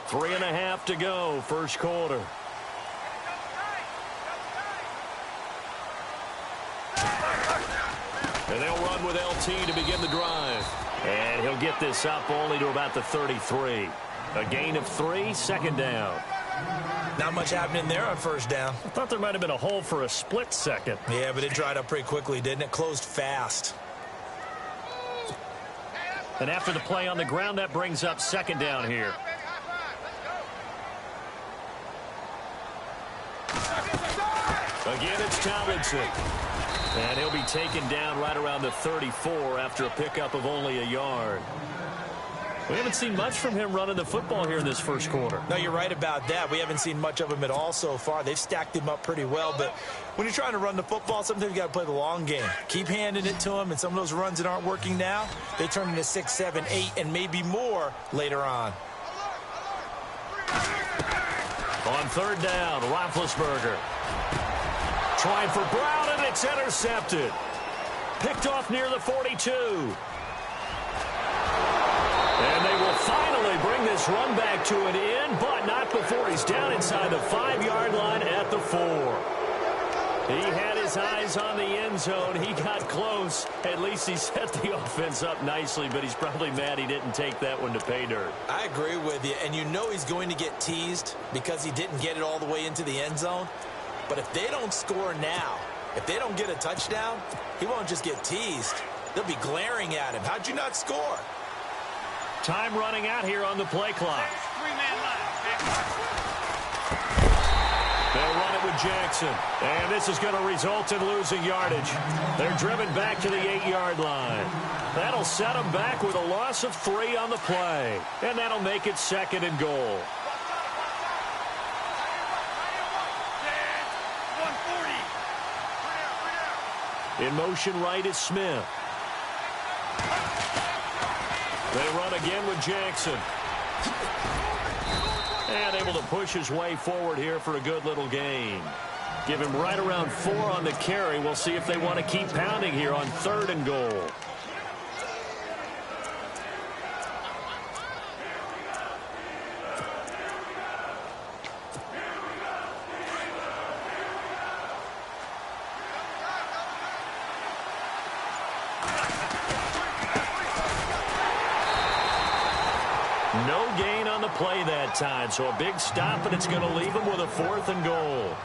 3.5 to go, first quarter. And they'll run with LT to begin the drive. And he'll get this up only to about the 33. A gain of 3, second down. Not much happening there on first down. I thought there might have been a hole for a split second. Yeah, but it dried up pretty quickly, didn't it? Closed fast. And after the play on the ground, that brings up second down here. Again, it's Tomlinson. And he'll be taken down right around the 34 after a pickup of only a yard. We haven't seen much from him running the football here in this first quarter. No, you're right about that. We haven't seen much of him at all so far. They've stacked him up pretty well, but when you're trying to run the football, sometimes you got to play the long game. Keep handing it to him, and some of those runs that aren't working now, they turn into 6, 7, 8, and maybe more later on. On third down, Roethlisberger. Trying for Brown, and it's intercepted. Picked off near the 42. And they will finally bring this run back to an end, but not before he's down inside the 5-yard line at the 4. He had his eyes on the end zone. He got close. At least he set the offense up nicely, but he's probably mad he didn't take that one to pay dirt. I agree with you, and you know he's going to get teased because he didn't get it all the way into the end zone. But if they don't score now, if they don't get a touchdown, he won't just get teased. They'll be glaring at him. How'd you not score? Time running out here on the play clock. They'll run it with Jackson. And this is going to result in losing yardage. They're driven back to the 8-yard line. That'll set them back with a loss of 3 on the play. And that'll make it second and goal. In motion right is Smith. They run again with Jackson. And able to push his way forward here for a good little gain. Give him right around 4 on the carry. We'll see if they want to keep pounding here on third and goal. No gain on the play that time, so a big stop, and it's going to leave him with a 4th and goal.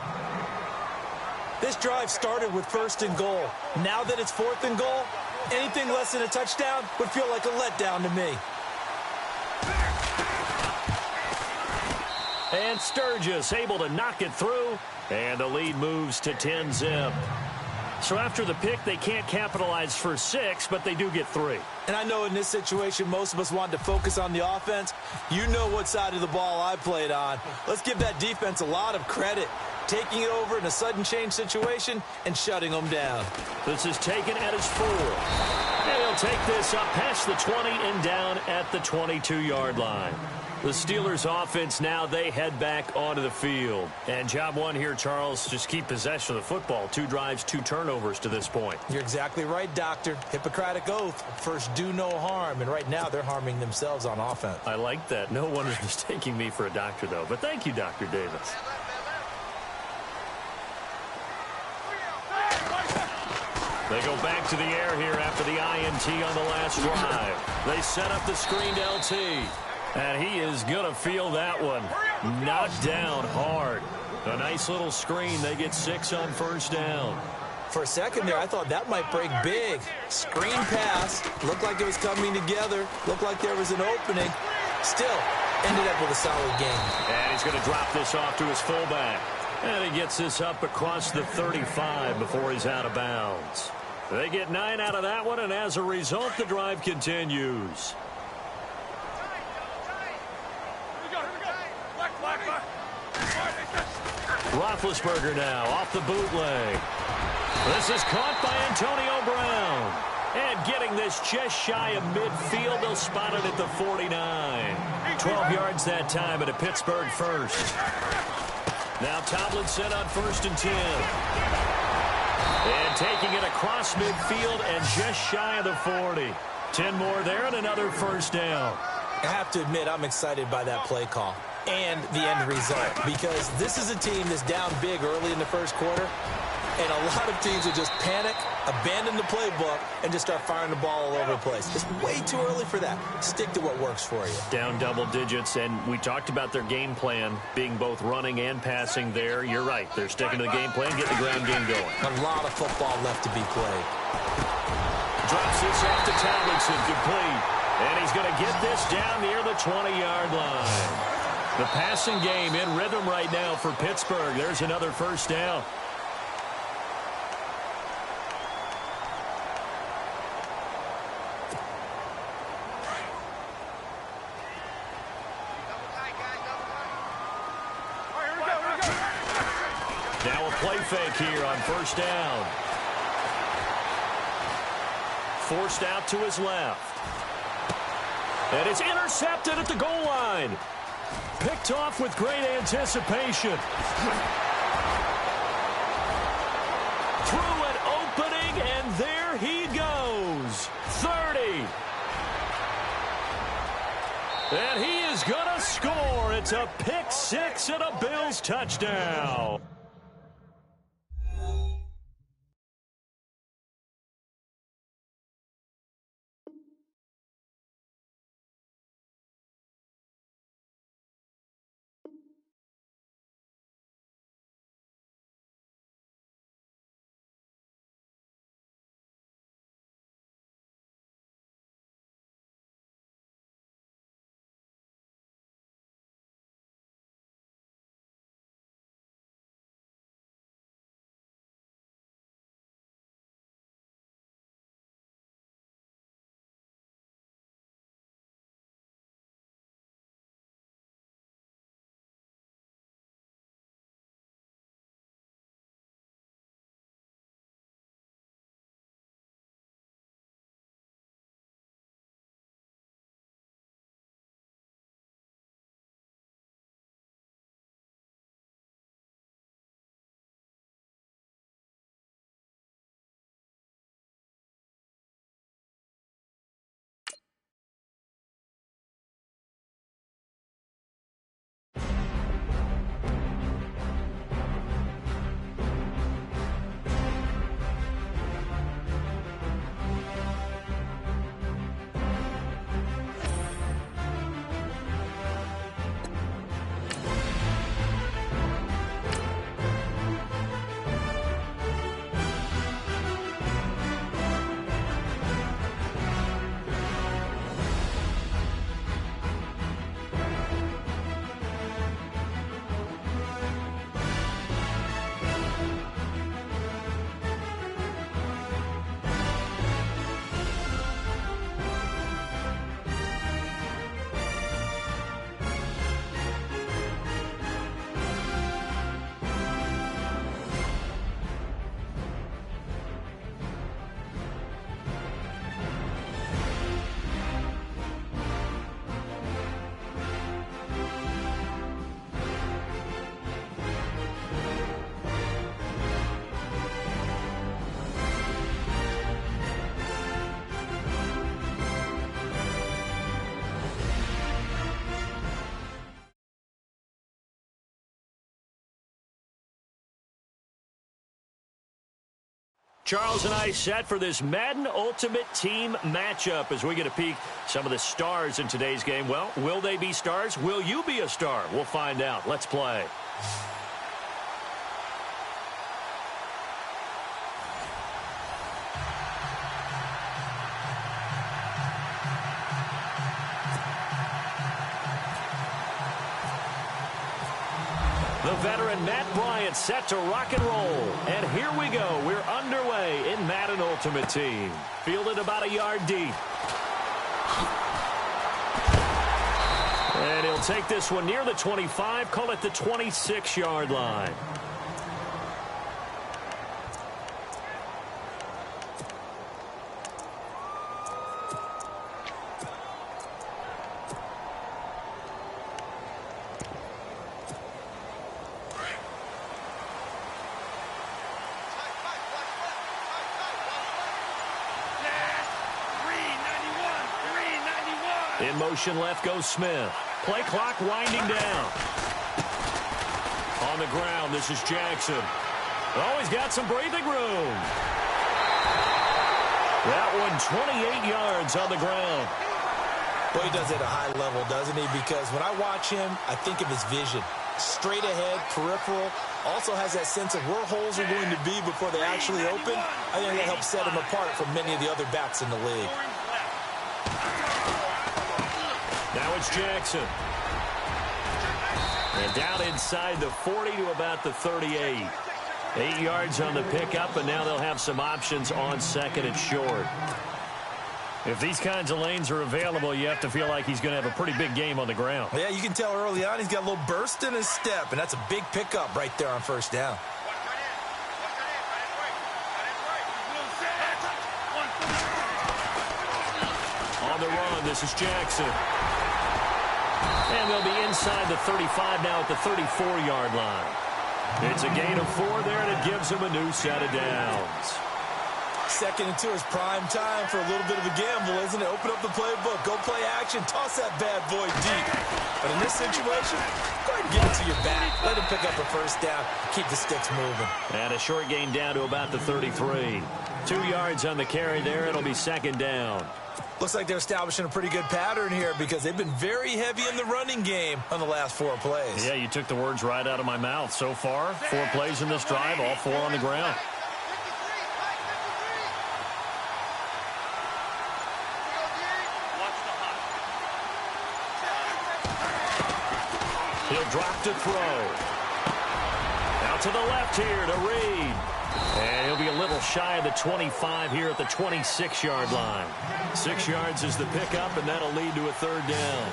This drive started with 1st and goal. Now that it's 4th and goal, anything less than a touchdown would feel like a letdown to me. And Sturgis able to knock it through, and the lead moves to 10-zip. So after the pick, they can't capitalize for 6, but they do get 3. And I know in this situation, most of us want to focus on the offense. You know what side of the ball I played on. Let's give that defense a lot of credit, taking it over in a sudden change situation and shutting them down. This is taken at his 4. And he'll take this up past the 20 and down at the 22-yard line. The Steelers offense now, they head back onto the field. And job one here, Charles, just keep possession of the football. 2 drives, 2 turnovers to this point. You're exactly right, Doctor. Hippocratic oath. First, do no harm. And right now, they're harming themselves on offense. I like that. No one is mistaking me for a doctor, though. But thank you, Dr. Davis. They go back to the air here after the INT on the last drive. They set up the screen to LT. And he is going to feel that one. Knocked down hard. A nice little screen. They get 6 on first down. For a second there, I thought that might break big. Screen pass. Looked like it was coming together. Looked like there was an opening. Still, ended up with a solid game. And he's going to drop this off to his fullback. And he gets this up across the 35 before he's out of bounds. They get 9 out of that one, and as a result, the drive continues. Roethlisberger now off the bootleg. This is caught by Antonio Brown. And getting this just shy of midfield, they'll spot it at the 49. 12 yards that time at a Pittsburgh first. Now Tomlinson on 1st and 10. And taking it across midfield and just shy of the 40. 10 more there and another first down. I have to admit, I'm excited by that play call. and the end result, because this is a team that's down big early in the first quarter, and a lot of teams will just panic, abandon the playbook, and just start firing the ball all over the place. It's way too early for that. Stick to what works for you. Down double digits, and we talked about their game plan being both running and passing there. You're right. They're sticking to the game plan, getting the ground game going. A lot of football left to be played. Drops this off to Tomlinson, complete. And he's going to get this down near the 20-yard line. The passing game in rhythm right now for Pittsburgh. There's another first down. Now a play fake here on first down. Forced out to his left. And it's intercepted at the goal line. Picked off with great anticipation. Through an opening, and there he goes. 30. And he is going to score. It's a pick six and a Bills touchdown. Charles and I set for this Madden Ultimate Team matchup as we get a peek some of the stars in today's game. Well, will they be stars? Will you be a star? We'll find out. Let's play. The veteran Matt Bryant set to rock and roll. And here we go. We're underway in Madden Ultimate Team. Fielded about a yard deep. And he'll take this one near the 25. Call it the 26-yard line. In motion left goes Smith. Play clock winding down. On the ground, this is Jackson. Oh, he's got some breathing room. That one 28 yards on the ground. Well, he does it at a high level, doesn't he? Because when I watch him, I think of his vision. Straight ahead, peripheral. Also has that sense of where holes are going to be before they actually open. I think that helps set him apart from many of the other backs in the league. Now it's Jackson. And down inside the 40 to about the 38. 8 yards on the pickup, and now they'll have some options on second and short. If these kinds of lanes are available, you have to feel like he's going to have a pretty big game on the ground. Yeah, you can tell early on he's got a little burst in his step, and that's a big pickup right there on first down. On the run, this is Jackson. And they'll be inside the 35 now at the 34-yard line. It's a gain of 4 there, and it gives him a new set of downs. 2nd and 2 is prime time for a little bit of a gamble, isn't it? Open up the playbook, go play action, toss that bad boy deep. But in this situation, go ahead and give it to your back. Let him pick up a first down, keep the sticks moving. And a short gain down to about the 33. 2 yards on the carry there. It'll be 2nd down. Looks like they're establishing a pretty good pattern here because they've been very heavy in the running game on the last 4 plays. Yeah, you took the words right out of my mouth. So far, 4 plays in this drive, all 4 on the ground. He'll drop to throw. Out to the left here to Reed. And he'll be a little shy of the 25 here at the 26-yard line. 6 yards is the pickup, and that'll lead to a 3rd down.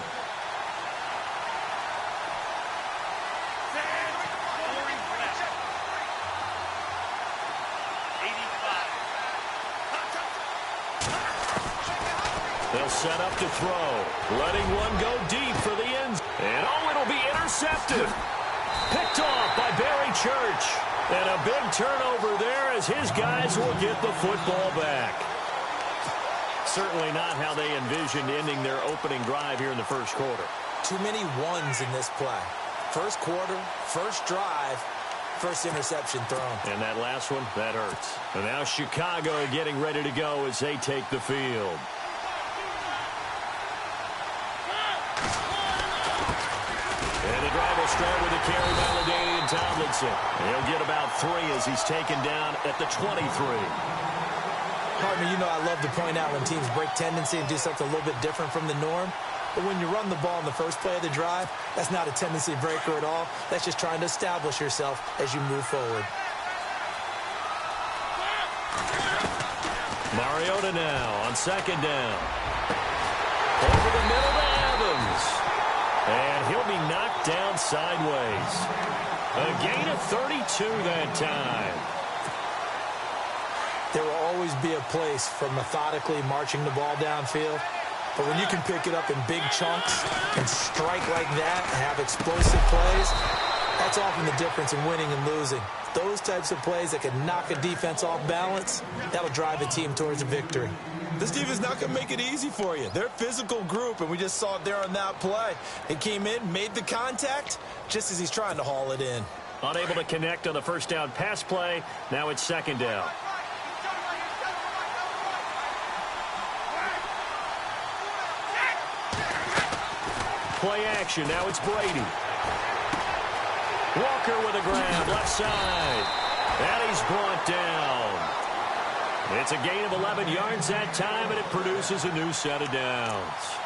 They'll set up to throw. Letting one go deep for the end. And oh, it'll be intercepted. Picked off by Barry Church. And a big turnover there as his guys will get the football back. Certainly not how they envisioned ending their opening drive here in the first quarter. Too many ones in this play. First quarter, first drive, first interception thrown. And that last one, that hurts. And now Chicago getting ready to go as they take the field. And the drive will start with a carry by LaDainian Tomlinson. He'll get about 3 as he's taken down at the 23. Partner, you know I love to point out when teams break tendency and do something a little bit different from the norm. But when you run the ball in the first play of the drive, that's not a tendency breaker at all. That's just trying to establish yourself as you move forward. Mariota now on 2nd down. Over the middle to Evans. And he'll be knocked down sideways. A gain of 32 that time. There will always be a place for methodically marching the ball downfield. But when you can pick it up in big chunks and strike like that and have explosive plays, that's often the difference in winning and losing. Those types of plays that can knock a defense off balance, that'll drive a team towards a victory. This defense is not going to make it easy for you. They're a physical group, and we just saw it there on that play. He came in, made the contact, just as he's trying to haul it in. Unable to connect on the first down pass play. Now it's 2nd down. Play action. Now it's Brady. Walker with a grab, left side. And he's brought down. It's a gain of 11 yards that time, and it produces a new set of downs.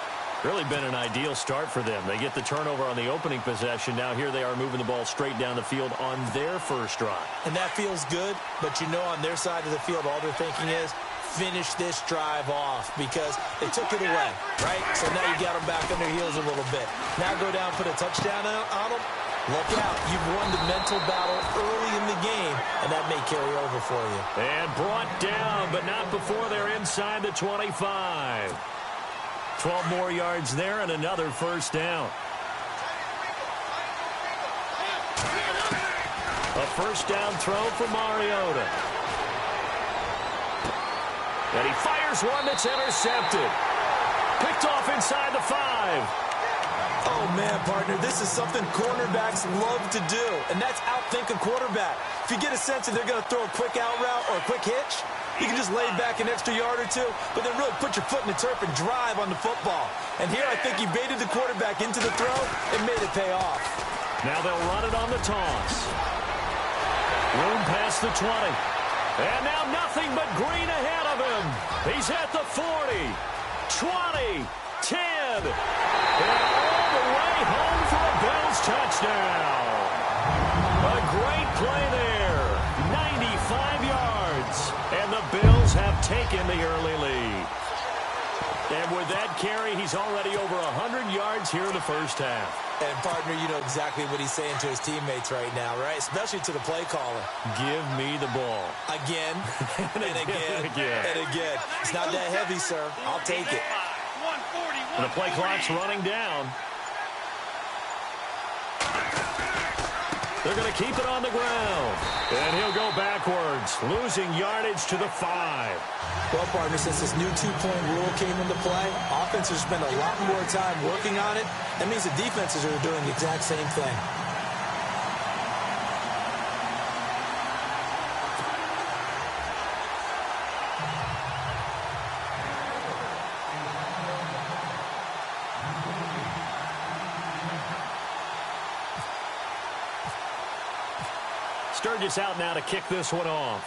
Really been an ideal start for them. They get the turnover on the opening possession. Now here they are moving the ball straight down the field on their first drive. And that feels good, but you know on their side of the field, all they're thinking is, finish this drive off because they took it away, right? So now you got them back on their heels a little bit. Now go down, put a touchdown on them. Look out. You've won the mental battle early in the game, and that may carry over for you. And brought down, but not before they're inside the 25. 12 more yards there and another first down. A first down throw for Mariota. And he fires one that's intercepted. Picked off inside the 5. Oh, Oh, man, partner, this is something cornerbacks love to do, and that's outthink a quarterback. If you get a sense that they're going to throw a quick out route or a quick hitch, you can just lay back an extra yard or two, but then really put your foot in the turf and drive on the football. And here I think he baited the quarterback into the throw and made it pay off. Now they'll run it on the toss. Room past the 20. And now nothing but green ahead of him. He's at the 40, 20, 10, and all the way home for a Bills touchdown. A great play there. 95 yards. And the Bills have taken the early lead. And with that carry, he's already over 100 yards here in the first half. And, partner, you know exactly what he's saying to his teammates right now, right? Especially to the play caller. Give me the ball. Again, and again, and again. It's not that heavy, sir. I'll take it. And the play clock's running down. They're going to keep it on the ground. And he'll go backwards, losing yardage to the 5. Well, partner, since this new two-point rule came into play, offenses spend a lot more time working on it. That means the defenses are doing the exact same thing. Sturgis out now to kick this one off.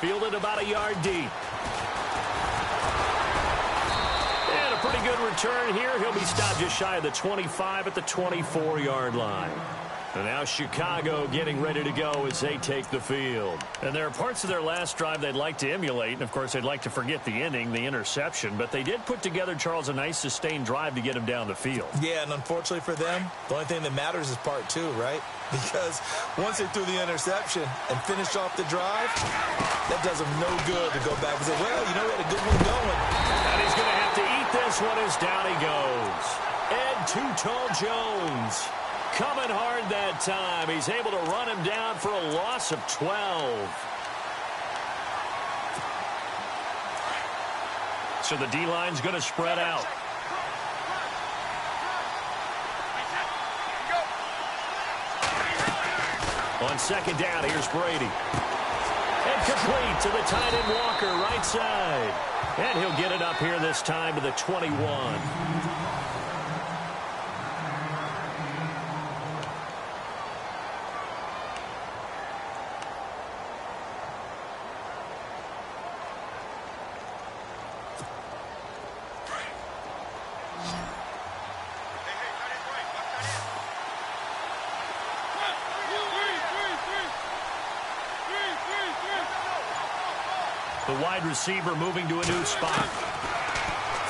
Fielded about a yard deep. And a pretty good return here. He'll be stopped just shy of the 25 at the 24-yard line. And now Chicago getting ready to go as they take the field. And there are parts of their last drive they'd like to emulate. And, of course, they'd like to forget the inning, the interception. But they did put together, Charles, a nice sustained drive to get him down the field. Yeah, and unfortunately for them, the only thing that matters is part 2, right? Because once they threw the interception and finished off the drive, that does them no good to go back and say, well, you know, we had a good one going. And he's going to have to eat this one as down he goes. Ed Too-Tall Jones coming hard that time. He's able to run him down for a loss of 12. So the D-line's going to spread out. On second down, here's Brady. And complete to the tight end Walker, right side. And he'll get it up here this time to the 21. The wide receiver moving to a new spot.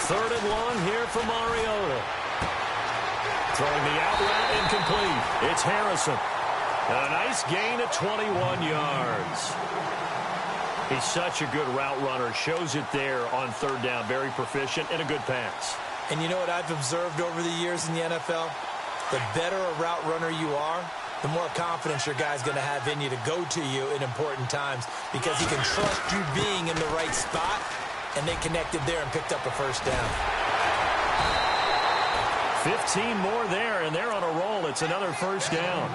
3rd and long here for Mariota. Throwing the out route incomplete. It's Harrison. And a nice gain of 21 yards. He's such a good route runner. Shows it there on 3rd down. Very proficient and a good pass. And you know what I've observed over the years in the NFL? The better a route runner you are, the more confidence your guy's going to have in you to go to you in important times because he can trust you being in the right spot, and they connected there and picked up a first down. 15 more there, and they're on a roll. It's another first down.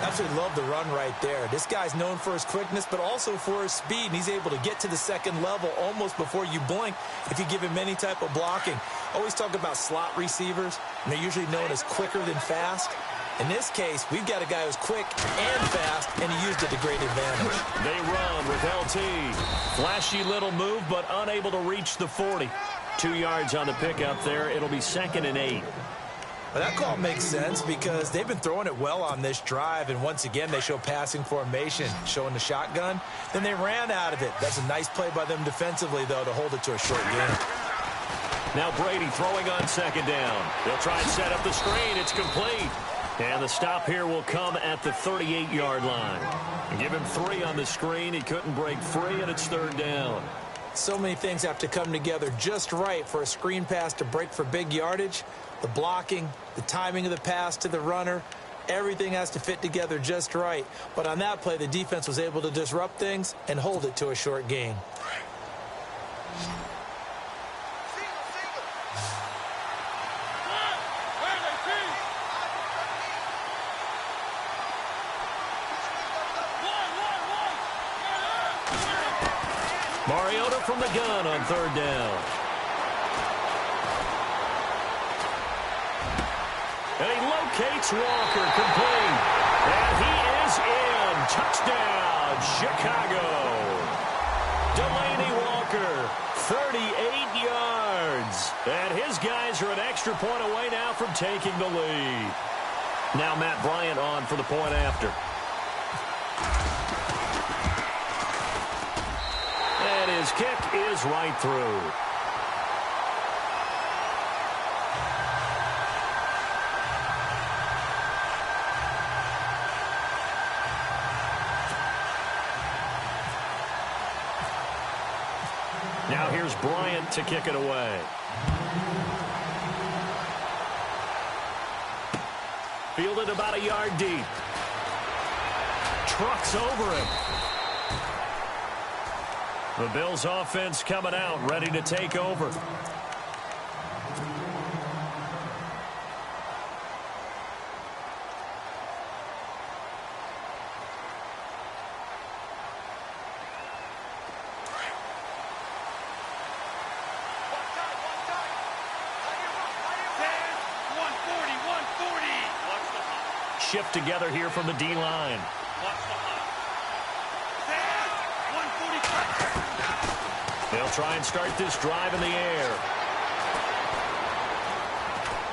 Absolutely love the run right there. This guy's known for his quickness, but also for his speed, and he's able to get to the second level almost before you blink if you give him any type of blocking. Always talk about slot receivers, and they're usually known as quicker than fast. In this case, we've got a guy who's quick and fast, and he used it to great advantage. They run with LT. Flashy little move, but unable to reach the 40. 2 yards on the pickup there. It'll be 2nd and 8. Well, that call makes sense because they've been throwing it well on this drive, and once again, they show passing formation, showing the shotgun. Then they ran out of it. That's a nice play by them defensively, though, to hold it to a short gain. Now Brady throwing on 2nd down. They'll try and set up the screen. It's complete. And the stop here will come at the 38-yard line. And give him 3 on the screen. He couldn't break free, and it's 3rd down. So many things have to come together just right for a screen pass to break for big yardage. The blocking, the timing of the pass to the runner, everything has to fit together just right. But on that play, the defense was able to disrupt things and hold it to a short gain. Minnesota from the gun on third down. And he locates Walker, complete. And he is in. Touchdown, Chicago. Delaney Walker, 38 yards. And his guys are an extra point away now from taking the lead. Now Matt Bryant on for the point after. And his kick is right through. Now here's Bryant to kick it away. Fielded about a yard deep. Trucks over him. The Bills offense coming out, ready to take over. Shift together here from the D-line. They'll try and start this drive in the air.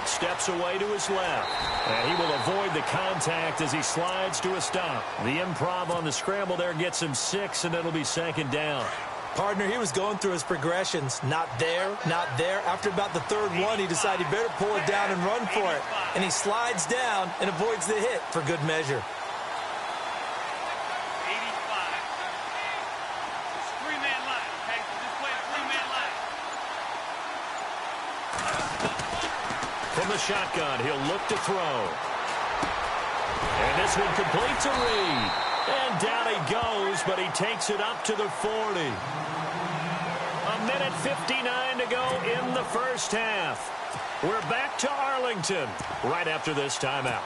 Steps away to his left. And he will avoid the contact as he slides to a stop. The improv on the scramble there gets him 6, and it'll be second down. Partner, he was going through his progressions. Not there, not there. After about the third one, he decided he better pull it down and run for it. And he slides down and avoids the hit for good measure. 85. It's three-man line, okay? Just play a three-man line. From the shotgun, he'll look to throw. And this one complete to Reed. And down he goes, but he takes it up to the 40. A minute 59 to go in the first half. We're back to Arlington right after this timeout.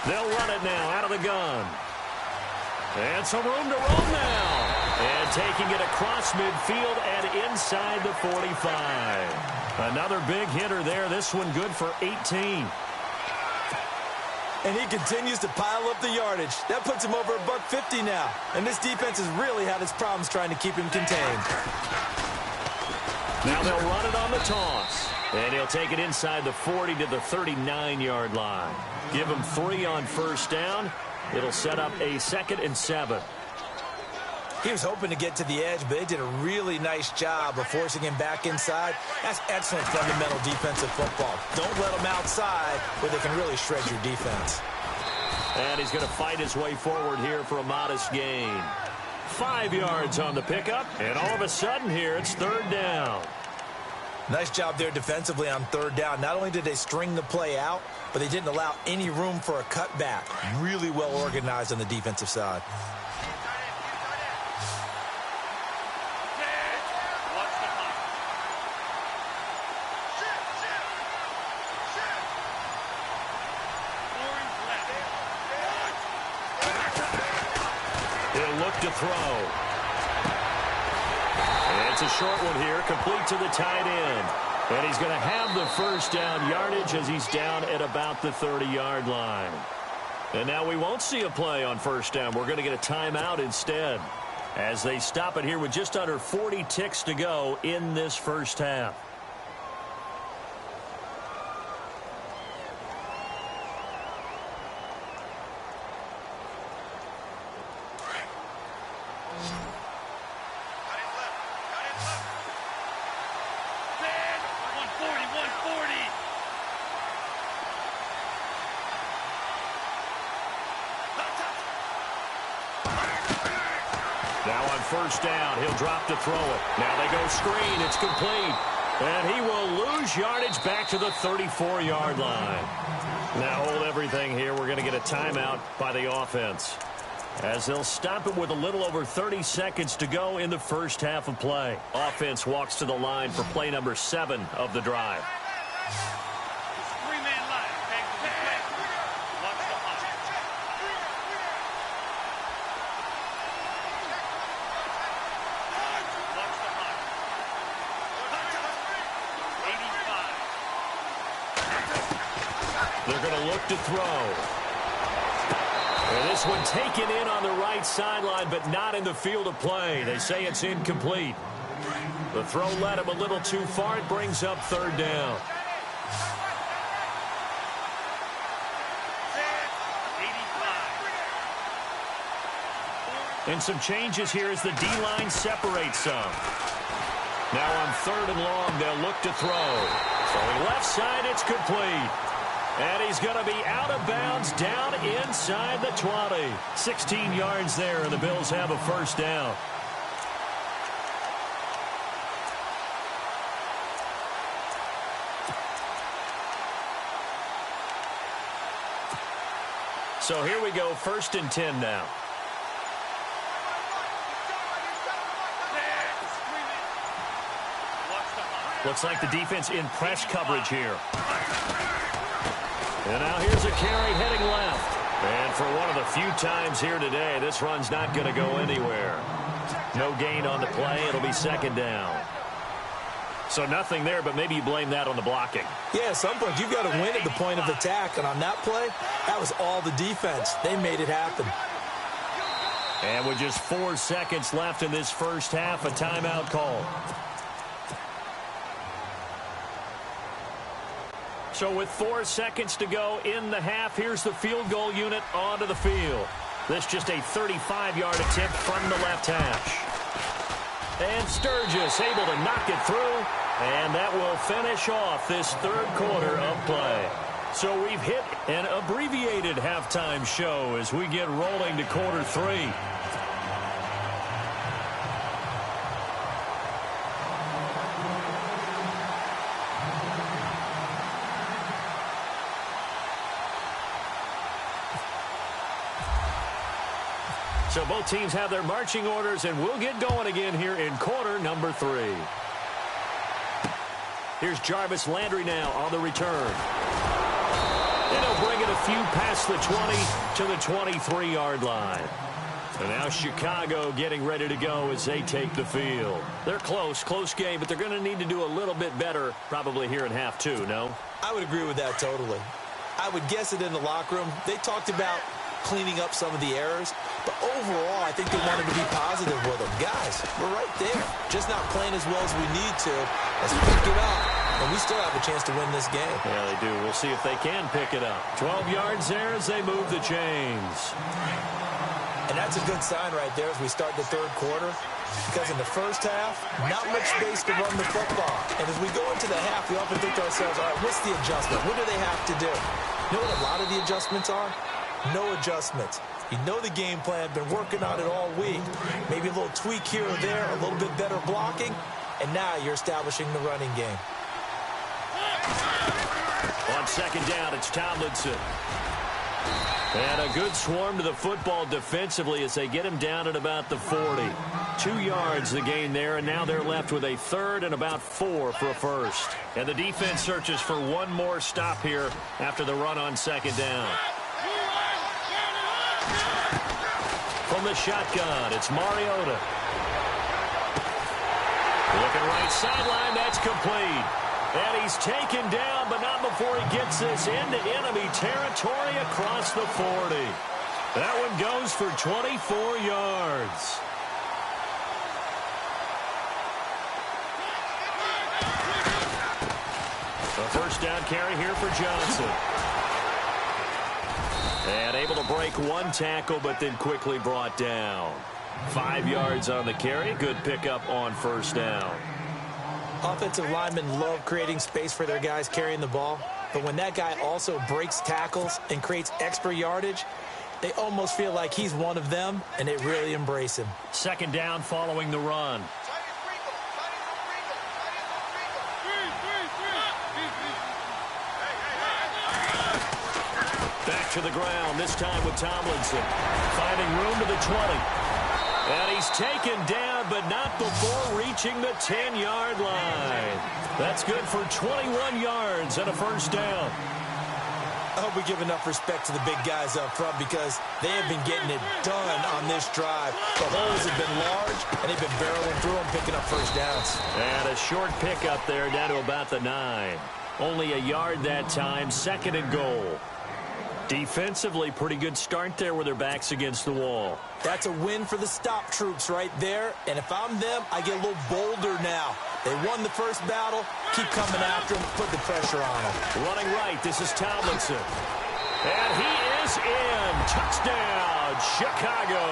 They'll run it now out of the gun. And some room to roam now. And taking it across midfield and inside the 45. Another big hitter there. This one good for 18. And he continues to pile up the yardage. That puts him over $150 now. And this defense has really had its problems trying to keep him contained. Now they'll run it on the toss. And he'll take it inside the 40 to the 39-yard line. Give him 3 on first down. It'll set up a 2nd and 7. He was hoping to get to the edge, but they did a really nice job of forcing him back inside. That's excellent fundamental defensive football. Don't let them outside where they can really shred your defense. And he's going to fight his way forward here for a modest gain. 5 yards on the pickup, and all of a sudden here it's third down. Nice job there defensively on third down. Not only did they string the play out, but they didn't allow any room for a cutback. Really well organized on the defensive side. He'll look to throw. And it's a short one here, complete to the tight end. And he's going to have the first down yardage as he's down at about the 30-yard line. And now we won't see a play on first down. We're going to get a timeout instead as they stop it here with just under 40 ticks to go in this first half. Now on first down, he'll drop to throw it. Now they go screen. It's complete. And he will lose yardage back to the 34-yard line. Now hold everything here. We're going to get a timeout by the offense as they'll stop it with a little over 30 seconds to go in the first half of play. Offense walks to the line for play number 7 of the drive. Three-man line. They're going to look to throw. And this one taken in on the right sideline, but not in the field of play. They say it's incomplete. The throw led him a little too far. It brings up third down. And some changes here as the D-line separates some. Now on third and long, they'll look to throw. Throwing left side, it's complete. And he's going to be out of bounds down inside the 20. 16 yards there, and the Bills have a first down. So here we go, 1st and 10 now. Looks like the defense in press coverage here. And now here's a carry heading left. And for one of the few times here today, this run's not going to go anywhere. No gain on the play. It'll be 2nd down. So nothing there, but maybe you blame that on the blocking. Yeah, at some point, you've got to win at the point of attack. And on that play, that was all the defense. They made it happen. And with just 4 seconds left in this first half, a timeout call. So with 4 seconds to go in the half, here's the field goal unit onto the field. This just a 35-yard attempt from the left hash. And Sturgis able to knock it through, and that will finish off this 3rd quarter of play. So we've hit an abbreviated halftime show as we get rolling to quarter 3. So both teams have their marching orders, and we'll get going again here in quarter number 3. Here's Jarvis Landry now on the return. And he'll bring it a few past the 20 to the 23-yard line. And now Chicago getting ready to go as they take the field. They're close game, but they're going to need to do a little bit better probably here in half 2, no? I would agree with that totally. I would guess it in the locker room. They talked about cleaning up some of the errors, but overall, I think they wanted to be positive with them. Guys, we're right there. Just not playing as well as we need to. Let's pick it up, and we still have a chance to win this game. Yeah, they do. We'll see if they can pick it up. 12 yards there as they move the chains. And that's a good sign right there as we start the 3rd quarter, because in the first half, not much space to run the football. And as we go into the half, we often think to ourselves, all right, what's the adjustment? What do they have to do? You know what a lot of the adjustments are? No adjustments. You know the game plan, been working on it all week. Maybe a little tweak here or there, a little bit better blocking, and now you're establishing the running game. On 2nd down, it's Tomlinson. And a good swarm to the football defensively as they get him down at about the 40. 2 yards the gain there, and now they're left with a 3rd and about 4 for a first. And the defense searches for one more stop here after the run on 2nd down. From the shotgun, it's Mariota. Looking right sideline, that's complete. And he's taken down, but not before he gets this into enemy territory across the 40. That one goes for 24 yards. A 1st down carry here for Johnson. And able to break one tackle, but then quickly brought down. 5 yards on the carry. Good pickup on 1st down. Offensive linemen love creating space for their guys carrying the ball. But when that guy also breaks tackles and creates extra yardage, they almost feel like he's one of them, and they really embrace him. 2nd down following the run. Back to the ground, this time with Tomlinson. Finding room to the 20. And he's taken down, but not before reaching the 10-yard line. That's good for 21 yards and a 1st down. I hope we give enough respect to the big guys up front because they have been getting it done on this drive. The holes have been large, and they've been barreling through them, picking up 1st downs. And a short pickup there down to about the 9. Only a yard that time, 2nd and goal. Defensively, pretty good start there with their backs against the wall. That's a win for the stop troops right there. And if I'm them, I get a little bolder now. They won the first battle. Keep coming after them. Put the pressure on them. Running right, this is Tomlinson. And he is in. Touchdown, Chicago.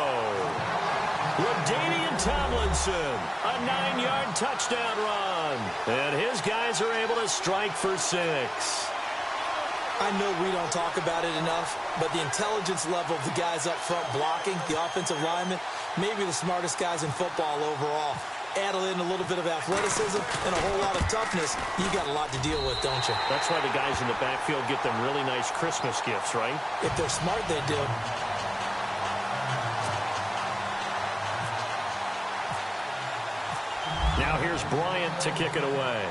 LaDainian Tomlinson, a 9-yard touchdown run. And his guys are able to strike for 6. I know we don't talk about it enough, but the intelligence level of the guys up front blocking, the offensive linemen, maybe the smartest guys in football overall. Add in a little bit of athleticism and a whole lot of toughness, you got a lot to deal with, don't you? That's why the guys in the backfield get them really nice Christmas gifts, right? If they're smart, they do. Now here's Bryant to kick it away.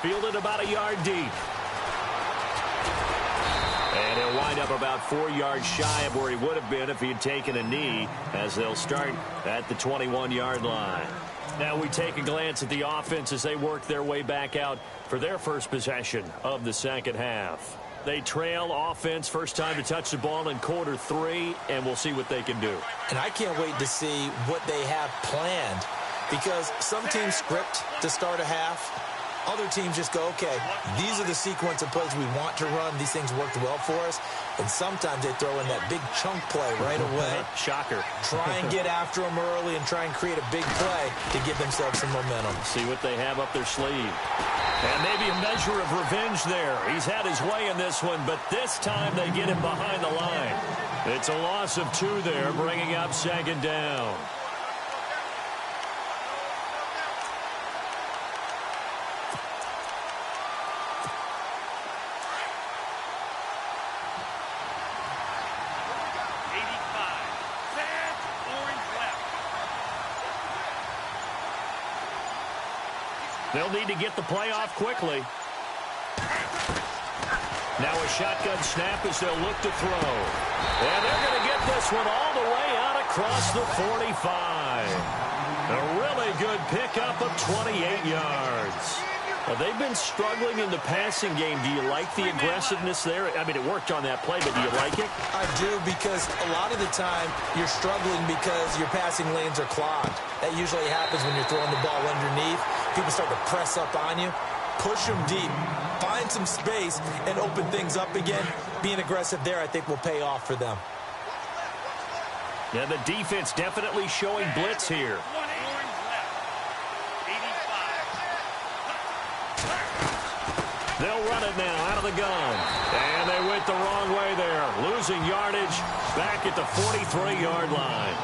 Fielded about a yard deep. And he'll wind up about 4 yards shy of where he would have been if he had taken a knee, as they'll start at the 21-yard line. Now we take a glance at the offense as they work their way back out for their first possession of the second half. They trail offense, first time to touch the ball in quarter 3, and we'll see what they can do. And I can't wait to see what they have planned, because some teams script to start a half. Other teams just go, okay, these are the sequence of plays we want to run. These things worked well for us. And sometimes they throw in that big chunk play right away. Shocker. Try and get after them early and try and create a big play to give themselves some momentum. See what they have up their sleeve. And maybe a measure of revenge there. He's had his way in this one, but this time they get him behind the line. It's a loss of 2 there, bringing up 2nd down. They'll need to get the play off quickly. Now a shotgun snap as they'll look to throw. And they're going to get this one all the way out across the 45. A really good pickup of 28 yards. Well, they've been struggling in the passing game. Do you like the aggressiveness there? I mean, it worked on that play, but do you like it? I do, because a lot of the time you're struggling because your passing lanes are clogged. That usually happens when you're throwing the ball underneath. People start to press up on you. Push them deep. Find some space and open things up again. Being aggressive there, I think, will pay off for them. Yeah, the defense definitely showing blitz here. They'll run it now out of the gun. And they went the wrong way there. Losing yardage back at the 43-yard line.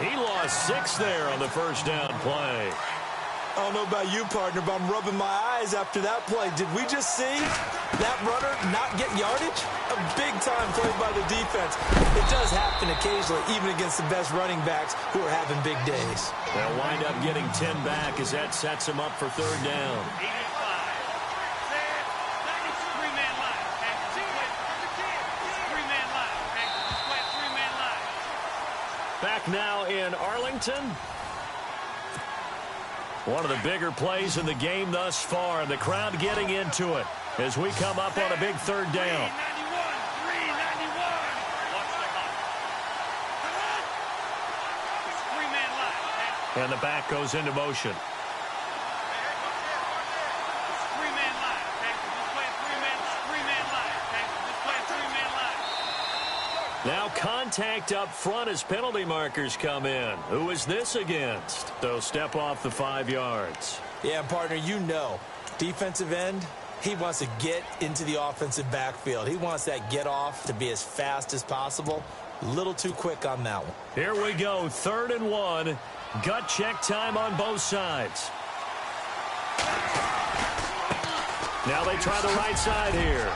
He lost 6 there on the first down play. I don't know about you, partner, but I'm rubbing my eyes after that play. Did we just see that runner not get yardage? A big-time play by the defense. It does happen occasionally, even against the best running backs who are having big days. They'll wind up getting 10 back as that sets them up for 3rd down. Back now in Arlington. One of the bigger plays in the game thus far, and the crowd getting into it as we come up on a big 3rd down. And the back goes into motion. Now contact up front as penalty markers come in. Who is this against? So step off the 5 yards. Yeah, partner, you know, defensive end, he wants to get into the offensive backfield. He wants that get off to be as fast as possible. A little too quick on that one. Here we go, 3rd and 1. Gut check time on both sides. Now they try the right side here.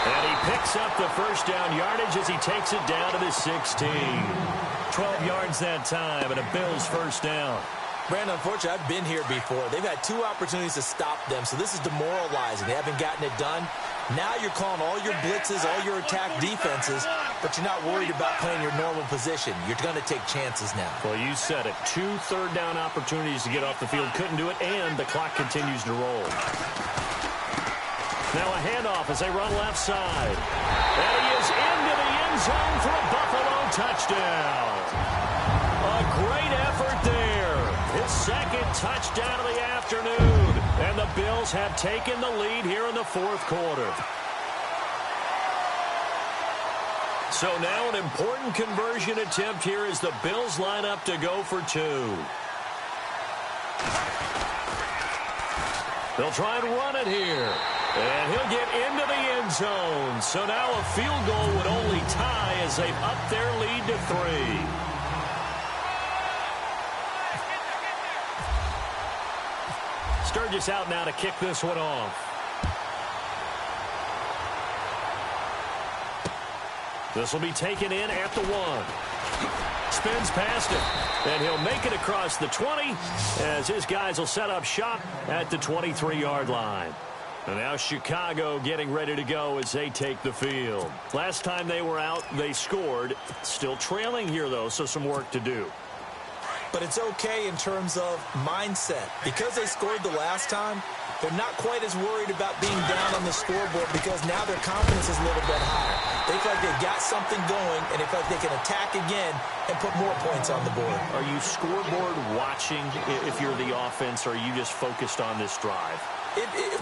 And he picks up the first down yardage as he takes it down to the 16. 12 yards that time, and a Bills first down. Brandon, unfortunately, I've been here before. They've had 2 opportunities to stop them, so this is demoralizing. They haven't gotten it done. Now you're calling all your blitzes, all your attack defenses, but you're not worried about playing your normal position. You're going to take chances now. Well, you said it. 2 third-down opportunities to get off the field. Couldn't do it, and the clock continues to roll. Now a handoff as they run left side. And he is into the end zone for a Buffalo touchdown. A great effort there. His second touchdown of the afternoon. And the Bills have taken the lead here in the fourth quarter. So now an important conversion attempt here as the Bills line up to go for 2. They'll try and run it here. And he'll get into the end zone. So now a field goal would only tie as they've upped their lead to 3. Sturgis out now to kick this one off. This will be taken in at the 1. Spins past it, and he'll make it across the 20 as his guys will set up shop at the 23-yard line. And now Chicago getting ready to go as they take the field. Last time they were out, they scored. Still trailing here, though, so some work to do. But it's okay in terms of mindset. Because they scored the last time, they're not quite as worried about being down on the scoreboard because now their confidence is a little bit higher. They feel like they've got something going, and they feel like they can attack again and put more points on the board. Are you scoreboard watching if you're the offense, or are you just focused on this drive?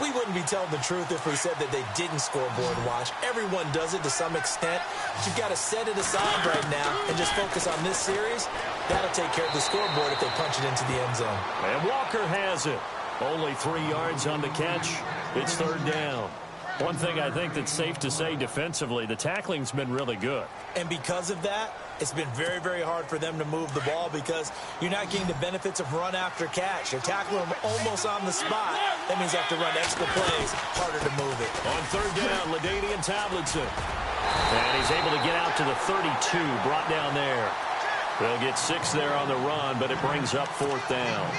We wouldn't be telling the truth if we said that they didn't scoreboard watch. Everyone does it to some extent. But you've got to set it aside right now and just focus on this series. That'll take care of the scoreboard if they punch it into the end zone. And Walker has it. Only 3 yards on the catch. It's third down. One thing I think that's safe to say defensively, the tackling's been really good. And because of that, it's been very, very hard for them to move the ball because you're not getting the benefits of run after catch. You're tackling them almost on the spot. That means you have to run extra plays, harder to move it. On third down, LaDainian Tomlinson. And he's able to get out to the 32, brought down there. They'll get 6 there on the run, but it brings up fourth down.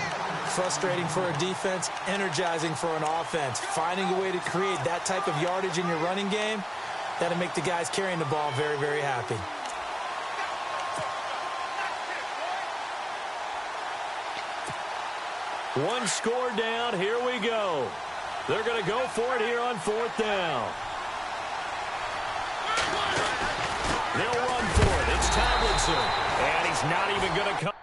Frustrating for a defense, energizing for an offense. Finding a way to create that type of yardage in your running game, that'll make the guys carrying the ball very, very happy. One score down. Here we go. They're going to go for it here on fourth down. They'll run for it. It's Tomlinson. And he's not even going to come.